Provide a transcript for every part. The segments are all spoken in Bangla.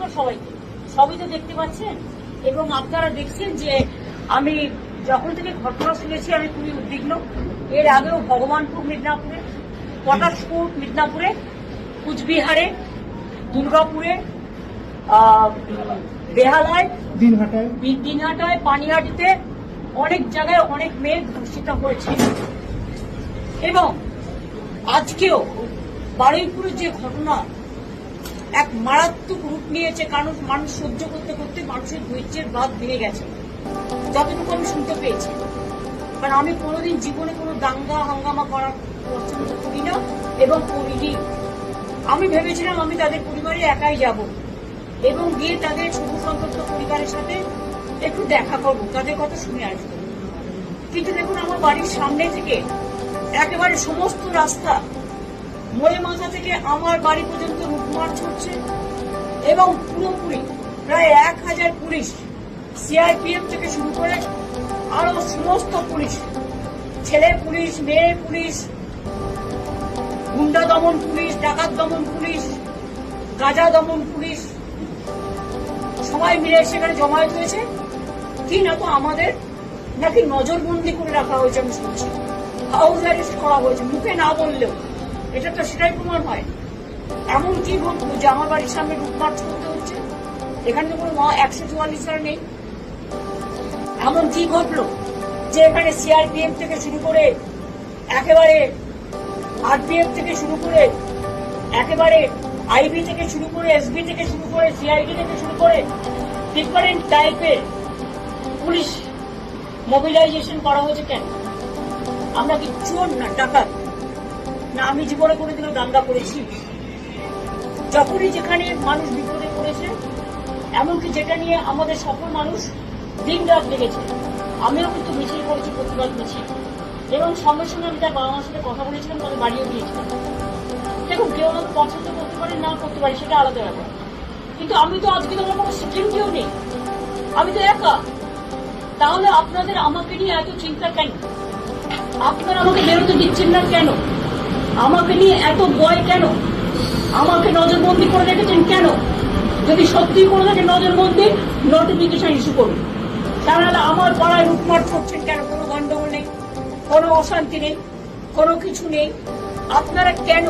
নমস্কার সবাইকে। সবই তো দেখতে পাচ্ছেন এবং আপনারা দেখছেন যে আমি যখন থেকে ঘটনা শুনেছি আমি খুবই উদ্বিগ্ন। এর আগেও ভগবানপুর মিদনাপুরে, পটাশপুর মিদনাপুরে, কুচবিহারে, দুর্গাপুরে, বেহালায়, দিনহাটায়, পানিহাটিতে অনেক জায়গায় অনেক মেয়ে ধর্ষিত হয়েছে এবং আজকেও বারুইপুরে যে ঘটনা এক মারাত্মক রূপ নিয়েছে, কারণ মানুষ সহ্য করতে করতে মানুষের ধৈর্যের বাঁধ ভেঙে গেছে, যতটুকু আমি শুনতে পেয়েছি। কারণ আমি কোনোদিন জীবনে কোনো দাঙ্গা হাঙ্গামা করার পছন্দ করি না এবং করিনি। আমি ভেবেছিলাম আমি তাদের পরিবারে একাই যাব এবং গিয়ে তাদের শুভ সন্তপ্ত পরিবারের সাথে একটু দেখা করবো, তাদের কথা শুনে আসবো। কিন্তু দেখুন, আমার বাড়ির সামনে থেকে একেবারে সমস্ত রাস্তা মোড়ে মাথা থেকে আমার বাড়ি পর্যন্ত লুটমার্চ হচ্ছে এবং পুরোপুরি প্রায় 1000 পুলিশ, সিআরপিএফ থেকে শুরু করে আরো সমস্ত পুলিশ, ছেলে পুলিশ, মেয়ে পুলিশ, গুন্ডা দমন পুলিশ, ডাকাত দমন পুলিশ, গাঁজা দমন পুলিশ সবাই মিলে সেখানে জমায়েত হয়েছে। কি না তো আমাদের নাকি নজরবন্দি করে রাখা হয়েছে, আমি শুনছি হাউস অ্যারেস্ট করা হয়েছে, মুখে না বললেও এটা তো সেটাই প্রমাণ হয়। এমন কি ঘটল যে আমার বাড়ির সামনে লুটমার্চ করতে হচ্ছে? এখানে তো কোনো 144 নেই। এমন কি ঘটলো যে এখানে সিআরপিএফ থেকে শুরু করে একেবারে আরপিএফ থেকে শুরু করে একেবারে আইবি থেকে শুরু করে এসবি থেকে শুরু করে সিআইডি থেকে শুরু করে ডিফারেন্ট টাইপের পুলিশ মোবিলাইজেশন করা হয়েছে? কেন? আমরা কি চোর না ডাকাত? না আমি জীবনে কোনোদিনও দাঙ্গা করেছি? যখনই যেখানে মানুষ বিপদে পড়েছে, এমনকি যেটা নিয়ে আমাদের সকল মানুষ দিন রাত লেগেছে, আমিও কিন্তু মিছিল করেছি, প্রতিবাদ মিছিল, এবং সঙ্গে সঙ্গে আমি তার বাবা মার সাথে কথা বলেছিলাম, তাদের বাড়িও দিয়েছিলাম। দেখুন, কেউ আমাকে পছন্দ করতে পারে না করতে পারে, সেটা আলাদা ব্যাপার, কিন্তু আমি তো আজকে তোমার কোনো সিকিউরিটিও নেই, আমি তো একা। তাহলে আপনাদের আমাকে নিয়ে এত চিন্তা কেন? আপনারা আমাকে বেরোতে দিচ্ছেন না কেন? আমাকে নিয়ে এত ভয় কেন? আমাকে নজরবন্দি করে রেখেছেন কেন? যদি সত্যি করে থাকে নজরবন্দি, নোটিফিকেশন ইস্যু করুন। তাহলে আমার পাড়ায় লুটমার্চ করছেন কেন? কোনো গন্ডগোল নেই, কোনো অশান্তি নেই, কোনো কিছু নেই। আপনারা কেন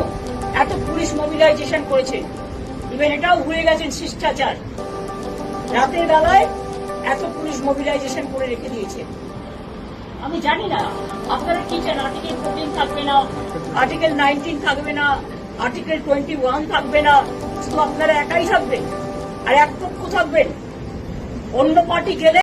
এত পুলিশ মোবিলাইজেশন করেছেন? ইভেন এটাও ভুলে গেছেন শিষ্টাচার। রাতের বেলায় এত পুলিশ মোবিলাইজেশন করে রেখে দিয়েছে। আমি জানি না আপনারা কি চান। আর্টিকেল 14 থাকবে না, আর্টিকেল 19 থাকবে না, আর্টিকেল 21 থাকবে না, শুধু আপনারা একাই থাকবেন আর এক পক্ষ থাকবেন। অন্য পার্টি গেলে